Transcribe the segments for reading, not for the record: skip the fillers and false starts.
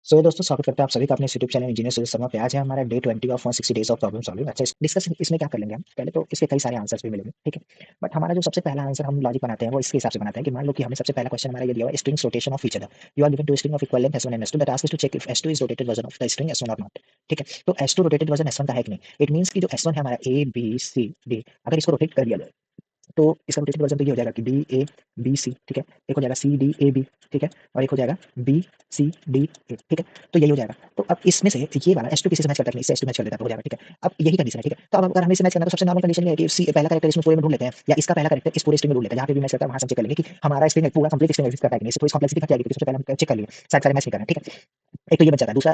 सो दोस्तों स्वागत करते हैं आप सभी का अपने YouTube channel engineer Suresh Sharma पे। आज है हमारा day 20 of 160 days of problem solving. अच्छा डिस्कस इसमें क्या कर लेंगे हम पहले तो इसके कई सारे आंसर्स भी मिलेंगे, ठीक है। बट हमारा जो सबसे पहला आंसर हम लॉजिक बनाते हैं वो इसके हिसाब से बनाते हैं कि मान लो कि हमें सबसे पहला क्वेश्चन हमारा ये दिया हुआ है strings rotation of each other. You are given two string of equal length S1 and S2 that asks us to check if S2 is rotated version of the string S1 और not. ठीक है, तो S2 rotated version S1 का है कि नहीं। It means कि जो S1 है हमारा A B C D, अगर इसको रोटेट कर दिया जाए तो इसका रोटेटेड वर्जन तो ये हो जाएगा कि डी ए बी सी, ठीक है। एक हो जाएगा सी डी ए बी, ठीक है, और एक हो जाएगा बी सी डी ए, ठीक है। तो यही हो जाएगा। तो अब इसमें से ये वाला एस टू किसी से मैच करता है कि नहीं, इससे एस टू मैच कर देता है तो हो जाएगा, ठीक है। अब यही कंडीशन है, ठीक है। तो अब अगर हमें इसे मैच करना है तो सबसे नॉर्मल कंडीशन ये है कि सी पहला कैरेक्टर इसमें पूरे में ढूंढ लेते हैं या इसका पहला कैरेक्टर इस पूरे स्ट्रिंग में ढूंढ लेते हैं, जहाँ पे भी मैच करता है वहां से हम चेक कर लेंगे कि हमारा स्ट्रिंग पूरा कंप्लीट स्ट्रिंग एग्जिस्ट करता है कि नहीं। इससे थोड़ी कॉम्प्लेक्सिटी घट जाएगी, तो सबसे पहले हम चेक कर लेंगे सारे सारे मैच नहीं करना है, ठीक है। एक तो ये बच जाता है। दूसरा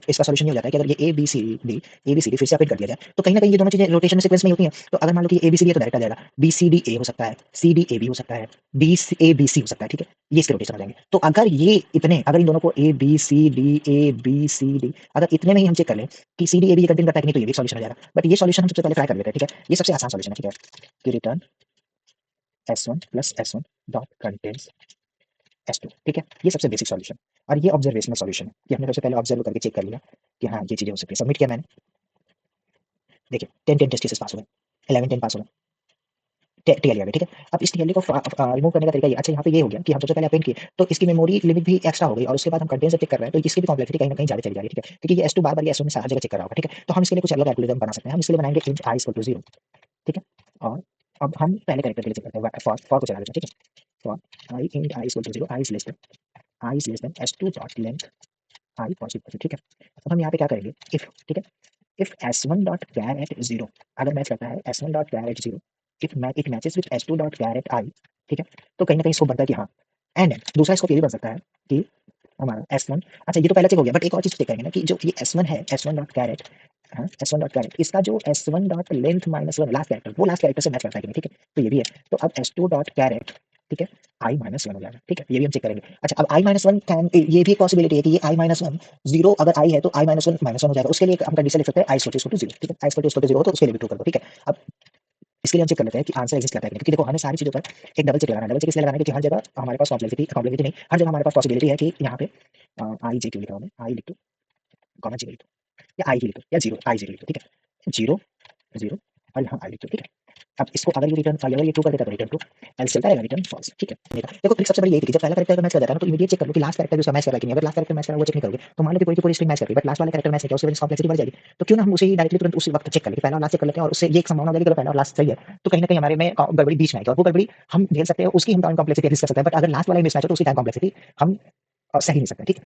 इसका सॉल्यूशन ये हो जाता है कि अगर ये ए बी सी डी फिर से अपडेट कर दिया जाए तो कहीं ना कहीं ये दोनों चीजें रोटेशन सीक्वेंस में ही होती हैं। तो अगर मान लो कि ए बी सी डी है तो डायरेक्ट आ जाएगा बी सी डी ए हो सकता है, सी डी ए बी हो सकता है, बी ए बी सी हो सकता है, ठीक है। ये इसके रोटेशन हो जाएंगे। तो अगर ये इतने, अगर इन दोनों को A B C D A B C D, अगर इतने में ही हम चेक कर लें कि C D A B contain करता है कि नहीं, तो ये भी सॉल्यूशन हो जाएगा। बट ये सॉल्यूशन हम सबसे पहले ट्राई कर लेते हैं, ठीक है। ये सबसे आसान सॉल्यूशन है, ठीक है, कि return S1 plus S1 dot contains S2, ठीक है। ये सबसे बेसिक सॉल्यूशन और ये ऑब्जर्वेशनल सॉल्यूशन है कि हमने सबसे पहले ऑब्जर्व करके चेक कर लिया कि हाँ ये चीजें हो सकती है। सबमिट किया मैंने, देखिए 10 टेस्ट केसेस पास हो गए, 11 10 पास हो गए, टीएलई आ गया, ठीक है। अब इस टीएलई को रिमूव करने का तरीका ये, अच्छा यहाँ पे ये हो गया कि हम सबसे पहले अपेंड किए तो इसकी मेमोरी लिमिट भी एक्स्ट्रा हो गई और उसके बाद हम कंटेंट से चेक कर रहे हैं तो इसकी भी कॉम्प्लेक्सिटी कहीं ना कहीं ज्यादा चली जा रही है, ठीक है। क्योंकि ये S2 बार बार ये S1 में हर जगह चेक कर रहा होगा, ठीक है। तो हम इसके लिए कुछ अलग एल्गोरिथम बना सकते हैं। हम इसके लिए बनाएंगे इंट आई इक्वल टू 0, ठीक है। और अब हम पहले कैरेक्टर के लिए चेक करते हैं, फॉर को चला लेते हैं, ठीक है। For i int i equal to 0, i is less than S2 dot length i positive, ठीक है। अब हम यहाँ पे क्या करेंगे, इफ, ठीक है, if S1 dot char at 0 अगर मैच करता है S1 dot char at 0, if it matches with S2 dot char at i, ठीक है। तो कहीं ना कहीं स्कोप बनता है कि हाँ, एंड दूसरा स्कोप ये भी बन सकता है कि हमारा S1, अच्छा ये तो पहले चेक हो गया, बट एक और चीज चेक करेंगे ना कि जो ये S1 है, S1 डॉट कैरेट, हाँ S1 डॉट कैरेट, इसका जो S1 dot length minus one last character, वो लास्ट कैरेक्टर से मैच करता है कि नहीं, ठीक है। तो ये भी है। तो अब S2 डॉट कैरेट, ठीक है, आई माइनस वन हो जाएगा, ठीक है। ये भी हम चेक करेंगे। अच्छा अब आई माइनस वन कैन, ये भी एक पॉसिबिलिटी है कि ये आई माइनस वन जीरो, अगर आई है तो आई माइनस वन हो जाएगा। उसके लिए हम कंडीशन लिख सकते हैं आई इक्वल टू जीरो, ठीक है। आई इक्वल टू जीरो हो तो उसके लिए भी ट्रू कर दो, ठीक है। अब इसके लिए हम चेक कर लेते हैं कि आंसर एग्जिस्ट करता है कि नहीं, क्योंकि देखो हमें सारी चीजों पर एक डबल चेक लगाना है। डबल चेक इसलिए लगाना है क्योंकि हर जगह हमारे पास कॉम्प्लेक्सिटी नहीं, हर जगह हमारे पास पॉसिबिलिटी है कि यहाँ पे आई जे क्यों लिखा हूँ मैं, आई लिख दो, कॉमा जी लिख दो, या आई ही लिख दो, या जीरो आई जीरो लिख दो, ठीक है। जीरो जीरो और यहाँ आई लिख दो, ठीक है। अब इसको अगर ये रिटर्न, अगर ये ट्रू कर देता तो रिटर्न ट्रू, एल्स चलता रहेगा रिटर्न फॉल्स, ठीक है। देखो ट्रिक सबसे बड़ी यही थी कि जब पहला कैरेक्टर मैच कर जाता है ना तो इमीडिएट चेक कर लो कि लास्ट कैरेक्टर जो मैच कर रहा है कि नहीं। अगर लास्ट कैरेक्टर मैच कर रहा है वो चेक नहीं करोगे तो मान लो कि पूरी की पूरी स्ट्रिंग मैच कर रही है बट लास्ट वाला कैरेक्टर मैच नहीं किया, उसकी वजह से कॉम्प्लेक्सिटी बढ़ जाएगी। तो क्यों ना हम उसे ही डायरेक्टली तुरंत उसी वक्त चेक कर लें, पहला और लास्ट चेक कर लेते हैं और उससे ये एक संभावना हो जाएगी कि अगर पहला और लास्ट सही है तो कहीं ना कहीं हमारे में गड़बड़ी बीच में आएगी और वो गड़बड़ी हम झेल सकते हैं, उसकी हम टाइम कॉम्प्लेक्सिटी एग्जिस्ट कर सकते हैं। बट अगर लास्ट वाला मिसमैच हो तो उसकी टाइम कॉम्प्लेक्सिटी हम सही नहीं सकते, ठीक है।